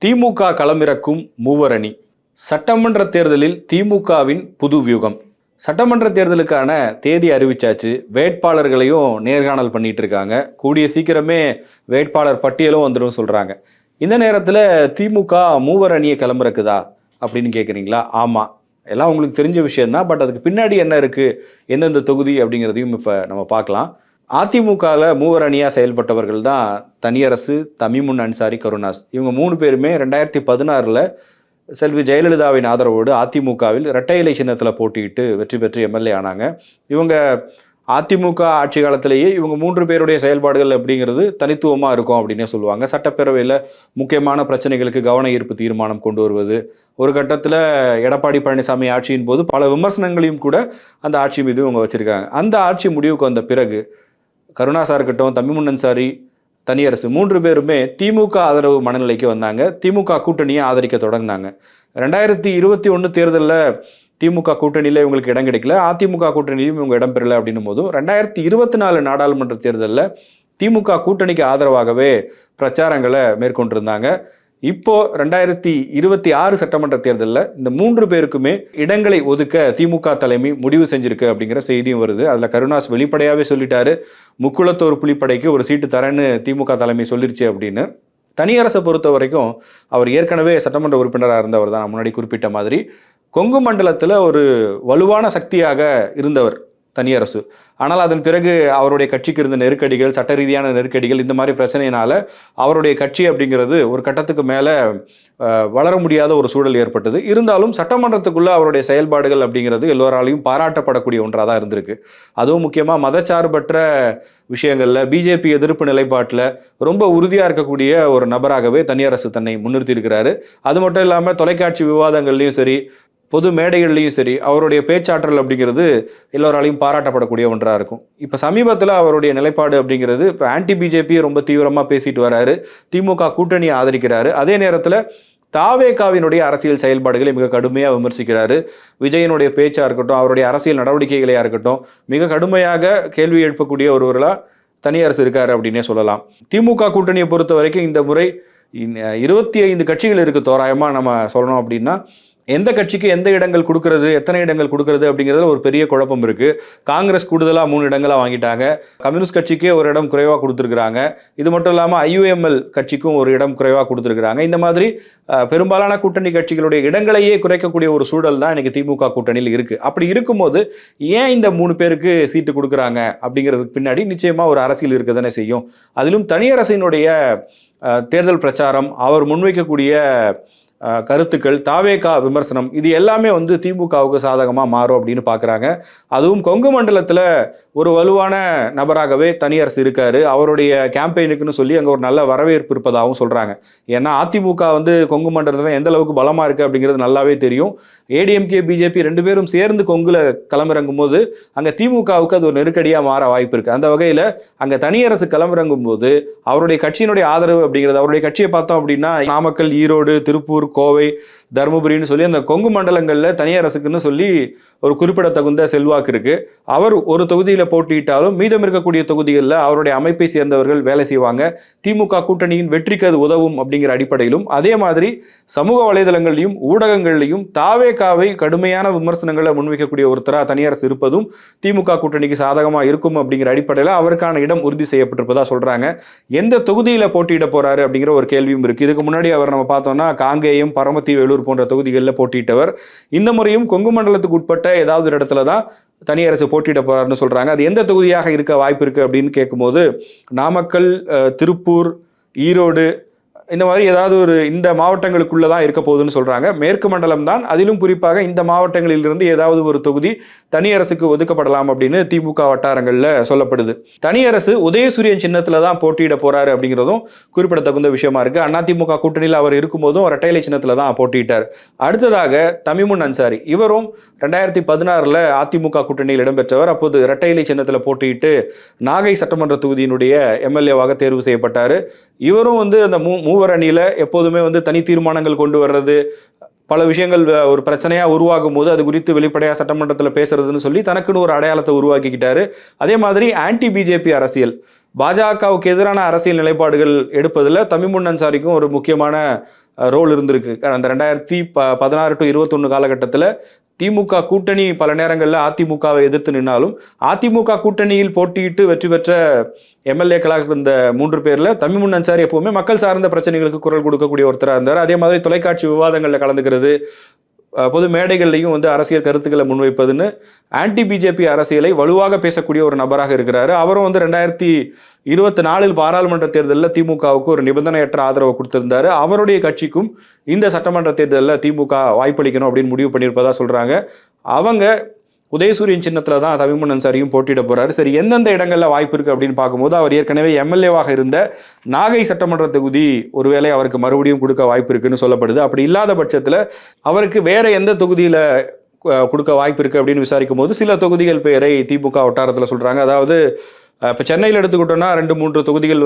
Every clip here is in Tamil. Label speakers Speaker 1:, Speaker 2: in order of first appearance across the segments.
Speaker 1: திமுக களமிறக்கும் மூவர் அணி. சட்டமன்ற தேர்தலில் திமுகவின் புது வியூகம். சட்டமன்ற தேர்தலுக்கான தேதி அறிவிச்சாச்சு. வேட்பாளர்களையும் நேர்காணல் பண்ணிட்டு இருக்காங்க. கூடிய சீக்கிரமே வேட்பாளர் பட்டியலும் வந்துடும் சொல்றாங்க. இந்த நேரத்தில் திமுக மூவர் அணியை கிளம்புறக்குதா அப்படின்னு கேட்குறீங்களா? ஆமாம், எல்லாம் உங்களுக்கு தெரிஞ்ச விஷயம்தான். பட் அதுக்கு பின்னாடி என்ன இருக்குது, எந்தெந்த தொகுதி அப்படிங்கிறதையும் இப்போ நம்ம பார்க்கலாம். அதிமுகவில் மூவர் அணியாக செயல்பட்டவர்கள் தான் தனியரசு, தமிமுன் அன்சாரி, கருணாஸ். இவங்க 3 பேருமே 2016 செல்வி ஜெயலலிதாவின் ஆதரவோடு அதிமுகவில் இரட்டை இலை சின்னத்தில் போட்டியிட்டு வெற்றி பெற்று எம்எல்ஏ ஆனாங்க. இவங்க அதிமுக ஆட்சி காலத்திலேயே இவங்க 3 பேருடைய செயல்பாடுகள் அப்படிங்கிறது தனித்துவமாக இருக்கும் அப்படின்னே சொல்லுவாங்க. சட்டப்பேரவையில் முக்கியமான பிரச்சனைகளுக்கு கவன ஈர்ப்பு தீர்மானம் கொண்டு வருவது, ஒரு கட்டத்தில் எடப்பாடி பழனிசாமி ஆட்சியின் போது பல விமர்சனங்களையும் கூட அந்த ஆட்சி மீது இவங்க வச்சுருக்காங்க. அந்த ஆட்சி முடிவுக்கு வந்த பிறகு கருணாஸாக இருக்கட்டும், தமிமுன் அன்சாரி, தனியரசு 3 பேருமே திமுக ஆதரவு மனநிலைக்கு வந்தாங்க. திமுக கூட்டணியை ஆதரிக்க தொடங்கினாங்க. 2021 தேர்தலில் திமுக கூட்டணியில் இவங்களுக்கு இடம் கிடைக்கல, அதிமுக கூட்டணியிலும் இவங்க இடம் பெறலை அப்படின்னும் போதும் 2024 நாடாளுமன்ற தேர்தலில் திமுக கூட்டணிக்கு ஆதரவாகவே பிரச்சாரங்களை மேற்கொண்டிருந்தாங்க. இப்போ 2026 சட்டமன்ற தேர்தலில் இந்த 3 பேருக்குமே இடங்களை ஒதுக்க திமுக தலைமை முடிவு செஞ்சிருக்கு அப்படிங்கிற செய்தியும் வருது. அதில் கருணாஸ் வெளிப்படையாகவே சொல்லிட்டாரு, முக்குளத்தோர் புலிப்படைக்கு ஒரு சீட்டு தரேன்னு திமுக தலைமை சொல்லிருச்சு அப்படின்னு. தனியரசை பொறுத்த வரைக்கும் அவர் ஏற்கனவே சட்டமன்ற உறுப்பினராக இருந்தவர் தான். முன்னாடி குறிப்பிட்ட மாதிரி கொங்கு மண்டலத்தில் ஒரு வலுவான சக்தியாக இருந்தவர் தனியரசு. ஆனால் அதன் பிறகு அவருடைய கட்சிக்கு இருந்த நெருக்கடிகள், சட்ட ரீதியான நெருக்கடிகள், இந்த மாதிரி பிரச்சனையினால அவருடைய கட்சி அப்படிங்கிறது ஒரு கட்டத்துக்கு மேலே வளர முடியாத ஒரு சூழல் ஏற்பட்டது. இருந்தாலும் சட்டமன்றத்துக்குள்ள அவருடைய செயல்பாடுகள் அப்படிங்கிறது எல்லோராலையும் பாராட்டப்படக்கூடிய ஒன்றாக தான் இருந்திருக்கு. அதுவும் முக்கியமாக மதச்சார்பற்ற விஷயங்களில், பிஜேபி எதிர்ப்பு நிலைப்பாட்டில் ரொம்ப உறுதியாக இருக்கக்கூடிய ஒரு நபராகவே தனியரசு தன்னை முன்னிறுத்தி இருக்கிறாரு. அது மட்டும் இல்லாமல் தொலைக்காட்சி விவாதங்கள்லையும் சரி, பொது மேடைகள்லையும் சரி, அவருடைய பேச்சாற்றல் அப்படிங்கிறது எல்லோராலையும் பாராட்டப்படக்கூடிய ஒன்றாக இருக்கும். இப்போ சமீபத்தில் அவருடைய நிலைப்பாடு அப்படிங்கிறது இப்போ ஆன்டி பிஜேபியை ரொம்ப தீவிரமாக பேசிட்டு வராரு, திமுக கூட்டணியை ஆதரிக்கிறாரு. அதே நேரத்தில் தாவேகாவினுடைய அரசியல் செயல்பாடுகளை மிக கடுமையாக விமர்சிக்கிறாரு. விஜயனுடைய பேச்சாக இருக்கட்டும், அவருடைய அரசியல் நடவடிக்கைகளையாக இருக்கட்டும், மிக கடுமையாக கேள்வி எழுப்பக்கூடிய ஒருவராக தனியரசு இருக்காரு அப்படின்னே சொல்லலாம். திமுக கூட்டணியை பொறுத்த வரைக்கும் இந்த முறை 25 கட்சிகள் இருக்குது தோராயமாக நம்ம சொல்லணும் அப்படின்னா. எந்த கட்சிக்கு எந்த இடங்கள் கொடுக்கறது, எத்தனை இடங்கள் கொடுக்கறது அப்படிங்கிறதுல ஒரு பெரிய குழப்பம் இருக்குது. காங்கிரஸ் கூடுதலாக 3 இடங்களாக வாங்கிட்டாங்க. கம்யூனிஸ்ட் கட்சிக்கே ஒரு இடம் குறைவாக கொடுத்துருக்குறாங்க. இது மட்டும் இல்லாமல் ஐயுஎம்எல் கட்சிக்கும் ஒரு இடம் குறைவாக கொடுத்துருக்குறாங்க. இந்த மாதிரி பெரும்பாலான கூட்டணி கட்சிகளுடைய இடங்களையே குறைக்கக்கூடிய ஒரு சூழல் தான் இன்றைக்கி திமுக கூட்டணியில் இருக்குது. அப்படி இருக்கும்போது ஏன் இந்த 3 பேருக்கு சீட்டு கொடுக்குறாங்க அப்படிங்கிறதுக்கு பின்னாடி நிச்சயமாக ஒரு அரசியல் இருக்க தானே செய்யும். அதிலும் தனியரசினுடைய தேர்தல் பிரச்சாரம், அவர் முன்வைக்கக்கூடிய கருத்துக்கள், தாவேகா விமர்சனம், இது எல்லாமே திமுகவுக்கு சாதகமாக மாறும் அப்படின்னு பார்க்குறாங்க. அதுவும் கொங்கு மண்டலத்தில் ஒரு வலுவான நபராகவே தனியரசு இருக்காரு. அவருடைய கேம்பெயினுக்குன்னு சொல்லி அங்கே ஒரு நல்ல வரவேற்பு இருப்பதாகவும் சொல்கிறாங்க. ஏன்னா அதிமுக கொங்கு மண்டலத்தில் எந்த அளவுக்கு பலமாக இருக்குது அப்படிங்கிறது நல்லாவே தெரியும். ஏடிஎம்கே, பிஜேபி 2 பேரும் சேர்ந்து கொங்குல களமிறங்கும் போது அங்கே திமுகவுக்கு அது ஒரு நெருக்கடியாக மாற வாய்ப்பு இருக்குது. அந்த வகையில் அங்கே தனியரசு களமிறங்கும் போது அவருடைய கட்சியினுடைய ஆதரவு அப்படிங்கிறது, அவருடைய கட்சியை பார்த்தோம் அப்படின்னா நாமக்கல், ஈரோடு, திருப்பூர், கோவை, தருமபுரின்னு சொல்லி அந்த கொங்கு மண்டலங்களில் தனியரசுக்குன்னு சொல்லி ஒரு குறிப்பிடத்தகுந்த செல்வாக்கு இருக்கு. அவர் ஒரு தொகுதியில் போட்டியிட்டாலும் மீதம் இருக்கக்கூடிய தொகுதிகளில் அவருடைய அமைப்பை சேர்ந்தவர்கள் வேலை செய்வாங்க. திமுக கூட்டணியின் வெற்றிக்கு அது உதவும் அப்படிங்கிற அடிப்படையிலும், அதே மாதிரி சமூக வலைதளங்களையும் ஊடகங்கள்லையும் தாவேகாவை கடுமையான விமர்சனங்களை முன்வைக்கக்கூடிய ஒருத்தராக தனியரசு இருப்பதும் திமுக கூட்டணிக்கு சாதகமாக இருக்கும் அப்படிங்கிற அடிப்படையில் அவருக்கான இடம் உறுதி செய்யப்பட்டிருப்பதா சொல்றாங்க. எந்த தொகுதியில் போட்டியிட போறாரு அப்படிங்கிற ஒரு கேள்வியும் இருக்கு. இதுக்கு முன்னாடி அவர் நம்ம பார்த்தோம்னா காங்கேயம், பரமத்தி வேலூர் போன்ற தொகுதிகளில் போட்டியிட்டவர். இந்த முறையும் கொங்கு மண்டலத்துக்கு உட்பட்ட ஏதாவது ஒரு இடத்துல தான் தனியரசு போட்டியிட போறாருன்னு சொல்றாங்க. அது எந்த தொகுதியாக இருக்க வாய்ப்பு இருக்கு அப்படின்னு கேட்கும்போது நாமக்கல், திருப்பூர், ஈரோடு, இந்த மாதிரி ஏதாவது ஒரு இந்த மாவட்டங்களுக்குள்ள தான் இருக்க போகுதுன்னு சொல்றாங்க. மேற்கு மண்டலம் தான், அதிலும் குறிப்பாக இந்த மாவட்டங்களிலிருந்து ஏதாவது ஒரு தொகுதி தனியரசுக்கு ஒதுக்கப்படலாம் அப்படின்னு திமுக வட்டாரங்களில் சொல்லப்படுது. தனியரசு உதயசூரியன் சின்னத்துல தான் போட்டியிட போறாரு அப்படிங்கிறதும் குறிப்பிடத்தகுந்த விஷயமா இருக்கு. அதிமுக கூட்டணியில் அவர் இருக்கும்போதும் இரட்டை சின்னத்துல தான் போட்டியிட்டார். அடுத்ததாக தமிமுன் அன்சாரி, இவரும் 2016 அதிமுக கூட்டணியில் இடம்பெற்றவர். அப்போது இரட்டை சின்னத்தில் போட்டியிட்டு நாகை சட்டமன்ற தொகுதியினுடைய எம்எல்ஏவாக தேர்வு செய்யப்பட்டார். இவரும் அந்த மூவர் அணியில் எப்போதுமே தனி தீர்மானங்கள் கொண்டு வர்றது, பல விஷயங்கள் ஒரு பிரச்சனையாக உருவாகும் போது அது குறித்து வெளிப்படையாக சட்டமன்றத்தில் பேசுறதுன்னு சொல்லி தனக்குன்னு ஒரு அடையாளத்தை உருவாக்கிக்கிட்டாரு. அதே மாதிரி ஆன்டி பிஜேபி அரசியல், பாஜகவுக்கு எதிரான அரசியல் நிலைப்பாடுகள் எடுப்பதில் தமிமுன் அன்சாரிக்கும் ஒரு முக்கியமான ரோல் இருந்திருக்கு. அந்த 2016 to 21 காலகட்டத்தில் திமுக கூட்டணி பல நேரங்களில் அதிமுகவை எதிர்த்து நின்னாலும் அதிமுக கூட்டணியில் போட்டியிட்டு வெற்றி பெற்ற எம்எல்ஏக்களாக இருந்த 3 பேர்ல தமிமுன் அன்சாரி எப்பவுமே மக்கள் சார்ந்த பிரச்சனைகளுக்கு குரல் கொடுக்கக்கூடிய ஒருத்தராக இருந்தார். அதே மாதிரி தொலைக்காட்சி விவாதங்களில் கலந்துக்கிறது, பொது மேடைகள்லையும் அரசியல் கருத்துக்களை முன்வைப்பதுன்னு ஆன்டி பிஜேபி அரசியலை வலுவாக பேசக்கூடிய ஒரு நபராக இருக்கிறாரு. அவரும் 2024 பாராளுமன்ற தேர்தலில் திமுகவுக்கு ஒரு நிபந்தனையற்ற ஆதரவை கொடுத்திருந்தாரு. அவருடைய கட்சிக்கும் இந்த சட்டமன்ற தேர்தலில் திமுக வாய்ப்பளிக்கணும் அப்படின்னு முடிவு பண்ணியிருப்பதா சொல்றாங்க. அவங்க உதயசூரியன் சின்னத்தில் தான் தமிமுன் அன்சாரியும் போட்டியிட போறாரு. சரி, எந்தெந்த இடங்களில் வாய்ப்பு இருக்கு அப்படின்னு பார்க்கும்போது அவர் ஏற்கனவே எம்எல்ஏவாக இருந்த நாகை சட்டமன்ற தொகுதி ஒருவேளை அவருக்கு மறுபடியும் கொடுக்க வாய்ப்பு இருக்குன்னு சொல்லப்படுது. அப்படி இல்லாத பட்சத்தில் அவருக்கு வேற எந்த தொகுதியில் கொடுக்க வாய்ப்பு இருக்கு அப்படின்னு விசாரிக்கும் போது சில தொகுதிகள் பெயரை திமுக வட்டாரத்தில் சொல்றாங்க. அதாவது இப்போ சென்னையில் எடுத்துக்கிட்டோம்னா 2-3 தொகுதிகள்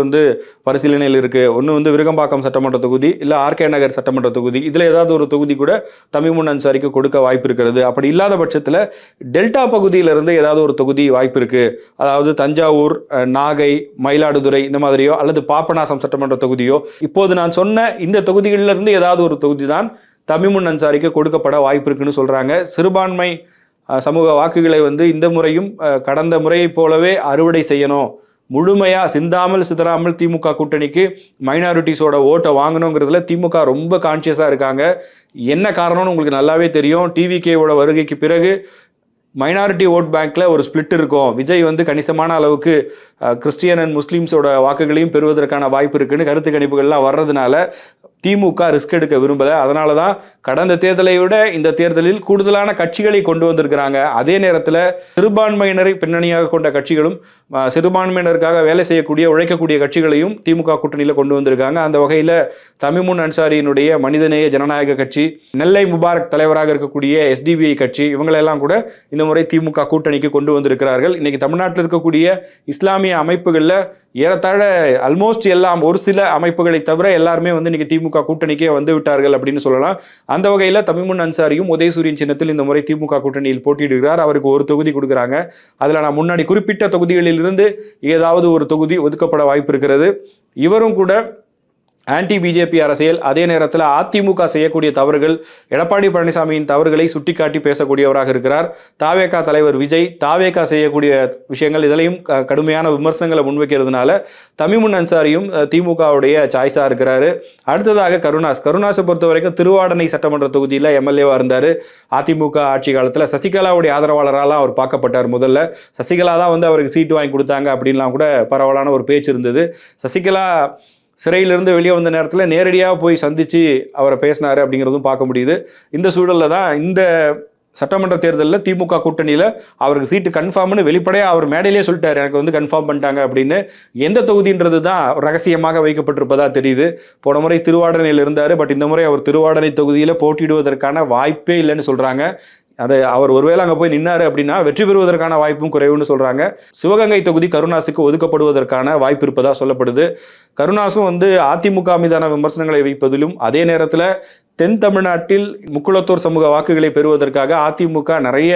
Speaker 1: பரிசீலனையில் இருக்குது. ஒன்று விருகம்பாக்கம் சட்டமன்ற தொகுதி, இல்லை ஆர்கே நகர் சட்டமன்ற தொகுதி. இதில் ஏதாவது ஒரு தொகுதி கூட தமிமுன் அன்சாரிக்கு கொடுக்க வாய்ப்பு இருக்கிறது. அப்படி இல்லாத பட்சத்தில் டெல்டா பகுதியிலிருந்து ஏதாவது ஒரு தொகுதி வாய்ப்பு இருக்குது. அதாவது தஞ்சாவூர், நாகை, மயிலாடுதுறை இந்த மாதிரியோ அல்லது பாபநாசம் சட்டமன்ற தொகுதியோ, இப்போது நான் சொன்ன இந்த தொகுதிகளிலிருந்து ஏதாவது ஒரு தொகுதி தான் தமிமுன் அன்சாரிக்கு கொடுக்கப்பட வாய்ப்பு இருக்குன்னு சொல்கிறாங்க. சிறுபான்மை சமூக வாக்குகளை இந்த முறையும் கடந்த முறையைப் போலவே அறுவடை செய்யணும், முழுமையாக சிந்தாமல் சிதறாமல் திமுக கூட்டணிக்கு மைனாரிட்டிஸோட ஓட்டை வாங்கணுங்கிறதுல திமுக ரொம்ப கான்சியஸாக இருக்காங்க. என்ன காரணம்னு உங்களுக்கு நல்லாவே தெரியும். டிவிகேவோட வருகைக்கு பிறகு மைனாரிட்டி ஓட் பேங்க்ல ஒரு ஸ்பிளிட் இருக்கும். விஜய் கணிசமான அளவுக்கு கிறிஸ்டியன் அண்ட் முஸ்லீம்ஸோட வாக்குகளையும் பெறுவதற்கான வாய்ப்பு இருக்குன்னு கருத்து கணிப்புகள்லாம் வர்றதுனால திமுக ரிஸ்க் எடுக்க விரும்பலை. அதனால தான் கடந்த தேர்தலை விட இந்த தேர்தலில் கூடுதலான கட்சிகளை கொண்டு வந்திருக்கிறாங்க. அதே நேரத்தில் சிறுபான்மையினரை பின்னணியாக கொண்ட கட்சிகளும் சிறுபான்மையினருக்காக வேலை செய்யக்கூடிய உழைக்கக்கூடிய கட்சிகளையும் திமுக கூட்டணியில் கொண்டு வந்திருக்காங்க. அந்த வகையில் தமிமுன் அன்சாரியினுடைய மனிதநேய ஜனநாயக கட்சி, நெல்லை முபாரக் தலைவராக இருக்கக்கூடிய எஸ்டிபிஐ கட்சி, இவங்களெல்லாம் கூட இந்த முறை திமுக கூட்டணிக்கு கொண்டு வந்திருக்கிறார்கள். இன்னைக்கு தமிழ்நாட்டில் இருக்கக்கூடிய இஸ்லாமிய அமைப்புகளில் ஏறத்தாழ ஆல்மோஸ்ட் எல்லாம், ஒரு சில அமைப்புகளை தவிர எல்லாருமே இன்னைக்கு திமுக கூட்டணிக்கே வந்து விட்டார்கள் அப்படின்னு சொல்லலாம். அந்த வகையில் தமிமுன் அன்சாரியும் உதயசூரியன் சின்னத்தில் இந்த முறை திமுக கூட்டணியில் போட்டியிடுகிறார். அவருக்கு ஒரு தொகுதி கொடுக்குறாங்க. அதில் நான் முன்னாடி குறிப்பிட்ட தொகுதிகளில் இருந்து ஏதாவது ஒரு தொகுதி ஒதுக்கப்பட வாய்ப்பு இருக்கிறது. இவரும் கூட ஆன்டி பிஜேபி அரசியல், அதே நேரத்தில் அதிமுக செய்யக்கூடிய தவறுகள், எடப்பாடி பழனிசாமியின் தவறுகளை சுட்டிக்காட்டி பேசக்கூடியவராக இருக்கிறார். தாவேகா தலைவர் விஜய் தாவேகா செய்யக்கூடிய விஷயங்கள் இதிலையும் கடுமையான விமர்சனங்களை முன்வைக்கிறதுனால தமிமுன் அன்சாரியும் திமுகவுடைய சாய்ஸாக இருக்கிறாரு. அடுத்ததாக கருணாஸை பொறுத்த வரைக்கும் திருவாடனை சட்டமன்ற தொகுதியில் எம்எல்ஏவாக இருந்தார். அதிமுக ஆட்சி காலத்தில் சசிகலாவுடைய ஆதரவாளராலாம் அவர் பார்க்கப்பட்டார். முதல்ல சசிகலா தான் அவருக்கு சீட்டு வாங்கி கொடுத்தாங்க அப்படின்லாம் கூட பரவலான ஒரு பேச்சு இருந்தது. சசிகலா சிறையிலிருந்து வெளியே வந்த நேரத்தில் நேரடியாக போய் சந்தித்து அவரை பேசினார் அப்படிங்கிறதும் பார்க்க முடியுது. இந்த சூழலில் தான் இந்த சட்டமன்ற தேர்தலில் திமுக கூட்டணியில் அவருக்கு சீட்டு கன்ஃபார்ம்னு வெளிப்படையாக அவர் மேடையிலே சொல்லிட்டார், எனக்கு கன்ஃபார்ம் பண்ணிட்டாங்க அப்படின்னு. எந்த தொகுதின்றது தான் ரகசியமாக வைக்கப்பட்டிருப்பதா தெரியுது. போன முறை திருவாடனையில் இருந்தார். பட் இந்த முறை அவர் திருவாடனை தொகுதியில் போட்டியிடுவதற்கான வாய்ப்பே இல்லைன்னு சொல்கிறாங்க. அதை அவர் ஒருவேளை அங்கே போய் நின்னாரு அப்படின்னா வெற்றி பெறுவதற்கான வாய்ப்பும் குறைவுன்னு சொல்கிறாங்க. சிவகங்கை தொகுதி கருணாஸுக்கு ஒதுக்கப்படுவதற்கான வாய்ப்பு இருப்பதாக சொல்லப்படுது. கருணாஸும் அதிமுக மீதான விமர்சனங்களை வைப்பதிலும், அதே நேரத்தில் தென் தமிழ்நாட்டில் முக்குளத்தோர் சமூக வாக்குகளை பெறுவதற்காக அதிமுக நிறைய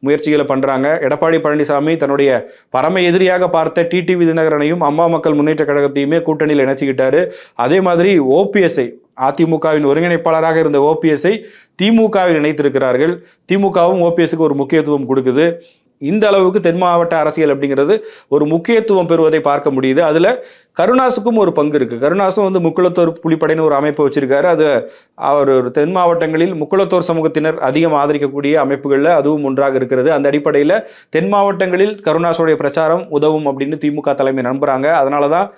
Speaker 1: முயற்சிகளை பண்ணுறாங்க. எடப்பாடி பழனிசாமி தன்னுடைய பரம எதிரியாக பார்த்த டிடிவி தினகரனையும் அம்மா மக்கள் முன்னேற்ற கழகத்தையுமே கூட்டணியில் இணைச்சிக்கிட்டாரு. அதே மாதிரி ஓபிஎஸ்ஐ, அதிமுகவின் ஒருங்கிணைப்பாளராக இருந்த ஓபிஎஸ்ஐ திமுகவில் இணைத்திருக்கிறார்கள். திமுகவும் ஓபிஎஸ்க்கு ஒரு முக்கியத்துவம் கொடுக்குது. இந்த அளவுக்கு தென் மாவட்ட அரசியல் அப்படிங்கிறது ஒரு முக்கியத்துவம் பெறுவதை பார்க்க முடியுது. அதில் கருணாஸுக்கும் ஒரு பங்கு இருக்குது. கருணாஸும் முக்குளத்தோர் புலிப்படைன்னு ஒரு அமைப்பு வச்சிருக்காரு. அது அவர் தென் மாவட்டங்களில் முக்குளத்தோர் சமூகத்தினர் அதிகம் ஆதரிக்கக்கூடிய அமைப்புகளில் அதுவும் ஒன்றாக இருக்கிறது. அந்த அடிப்படையில் தென் மாவட்டங்களில் கருணாஸுடைய பிரச்சாரம் உதவும் அப்படின்னு திமுக தலைமை நம்புகிறாங்க. அதனால தான்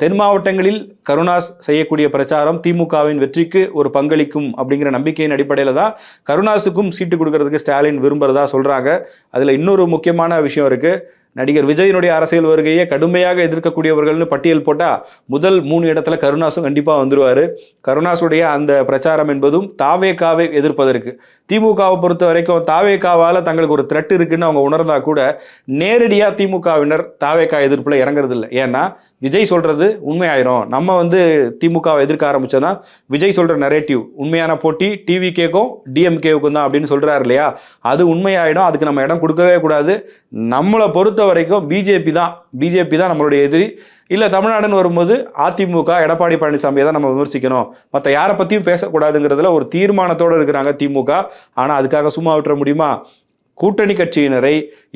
Speaker 1: தென் மாவட்டங்களில் கருணாஸ் செய்யக்கூடிய பிரச்சாரம் திமுகவின் வெற்றிக்கு ஒரு பங்களிக்கும் அப்படிங்கிற நம்பிக்கையின் அடிப்படையில் தான் கருணாஸுக்கும் சீட்டு கொடுக்கறதுக்கு ஸ்டாலின் விரும்புகிறதா சொல்கிறாங்க. அதில் இன்னொரு முக்கியமான விஷயம் இருக்குது. நடிகர் விஜயனுடைய அரசியல் வருகையை கடுமையாக எதிர்க்கக்கூடியவர்கள்னு பட்டியல் போட்டால் முதல் 3 இடத்துல கருணாஸும் கண்டிப்பாக வந்துடுவார். கருணாஸுடைய அந்த பிரச்சாரம் என்பதும் தாவேகாவை எதிர்ப்பதற்கு, திமுகவை பொறுத்த வரைக்கும் தாவேகாவால் தங்களுக்கு ஒரு த்ரெட் இருக்குன்னு அவங்க உணர்ந்தா கூட நேரடியாக திமுகவினர் தாவேகா எதிர்ப்பில் இறங்குறது இல்லை. ஏன்னா விஜய் சொல்கிறது உண்மையாயிரும். நம்ம திமுகவை எதிர்க்க ஆரம்பிச்சோன்னா விஜய் சொல்கிற நரேட்டிவ் உண்மையான போட்டி டிவிகேக்கும் டிஎம்கேவுக்கும் தான் அப்படின்னு சொல்கிறாரு இல்லையா, அது உண்மையாயிடும். அதுக்கு நம்ம இடம் கொடுக்கவே கூடாது. நம்மளை பொறுத்த பொறுத்த வரைக்கும் பிஜேபி தான் நம்மளுடைய எதிரி. இல்லை தமிழ்நாடுன்னு வரும்போது அதிமுக எடப்பாடி பழனிசாமியை தான் நம்ம விமர்சிக்கணும், மற்ற யாரை பற்றியும் பேசக்கூடாதுங்கிறதுல ஒரு தீர்மானத்தோடு இருக்கிறாங்க திமுக. ஆனால் அதுக்காக சும்மா விட்டுற முடியுமா? கூட்டணி கட்சியினரை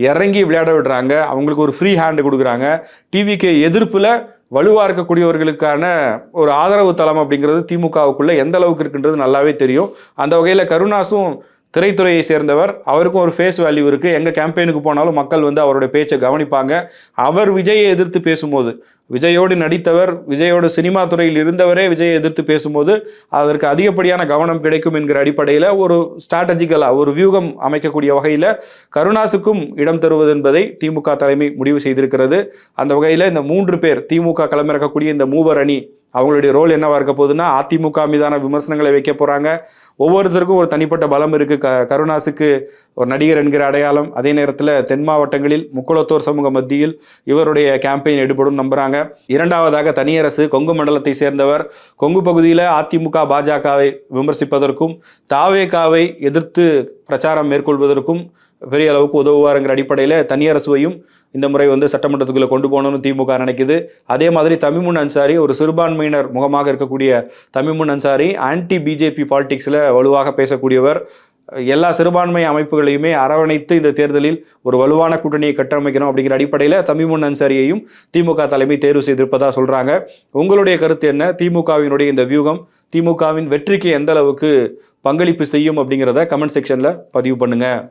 Speaker 1: இறங்கி விளையாட விடுறாங்க, அவங்களுக்கு ஒரு ஃப்ரீ ஹேண்டு கொடுக்குறாங்க. டிவிக்கு எதிர்ப்பில் வலுவாக இருக்கக்கூடியவர்களுக்கான ஒரு ஆதரவு தளம் அப்படிங்கிறது திமுகவுக்குள்ள எந்த அளவுக்கு இருக்குன்றது நல்லாவே தெரியும். அந்த வகையில் கருணாசும் திரைத்துறையை சேர்ந்தவர், அவருக்கும் ஒரு ஃபேஸ் வேல்யூ இருக்குது. எங்கள் கேம்பெயினுக்கு போனாலும் மக்கள் வந்து அவருடைய பேச்சை கவனிப்பாங்க. அவர் விஜயை எதிர்த்து பேசும்போது, விஜயோடு நடித்தவர், விஜயோட சினிமா துறையில் இருந்தவரே விஜயை எதிர்த்து பேசும்போது அதற்கு அதிகப்படியான கவனம் கிடைக்கும் என்கிற அடிப்படையில் ஒரு ஸ்ட்ராட்டஜிக்கலாக ஒரு வியூகம் அமைக்கக்கூடிய வகையில் கருணாசுக்கும் இடம் தருவது என்பதை திமுக தலைமை முடிவு செய்திருக்கிறது. அந்த வகையில் இந்த 3 பேர் திமுக களமிறக்கக்கூடிய இந்த மூவர் அணி, அவங்களுடைய ரோல் என்னவா இருக்க போகுதுன்னா, அதிமுக மீதான விமர்சனங்களை வைக்க போகிறாங்க. ஒவ்வொருத்தருக்கும் ஒரு தனிப்பட்ட பலம் இருக்குது. கருணாசுக்கு ஒரு நடிகர் என்கிற அடையாளம், அதே நேரத்தில் தென் மாவட்டங்களில் முக்குளத்தோர் சமூக மத்தியில் இவருடைய கேம்பெயின் எடுபடும் நம்புகிறாங்க. இரண்டாவதாக தனியரசு, கொங்கு மண்டலத்தை சேர்ந்தவர். கொங்கு பகுதியில் அதிமுக பாஜகவை விமர்சிப்பதற்கும் தாவேகாவை எதிர்த்து பிரச்சாரம் மேற்கொள்வதற்கும் பெரிய அளவுக்கு உதவுவாருங்கிற அடிப்படையில் தனியரசுவையும் இந்த முறை வந்து சட்டமன்றத்துக்குள்ளே கொண்டு போகணும்னு திமுக நினைக்குது. அதே மாதிரி தமிமுன் அன்சாரி, ஒரு சிறுபான்மையினர் முகமாக இருக்கக்கூடிய தமிமுன் அன்சாரி ஆன்டி பிஜேபி பாலிடிக்ஸில் வலுவாக பேசக்கூடியவர். எல்லா சிறுபான்மை அமைப்புகளையுமே அரவணைத்து இந்த தேர்தலில் ஒரு வலுவான கூட்டணியை கட்டமைக்கணும் அப்படிங்கிற அடிப்படையில் தமிமுன் அன்சாரியையும் திமுக தலைமை தேர்வு செய்திருப்பதா சொல்கிறாங்க. உங்களுடைய கருத்து என்ன? திமுகவினுடைய இந்த வியூகம் திமுகவின் வெற்றிக்கு எந்த அளவுக்கு பங்களிப்பு செய்யும் அப்படிங்கிறத கமெண்ட் செக்ஷனில் பதிவு பண்ணுங்கள்.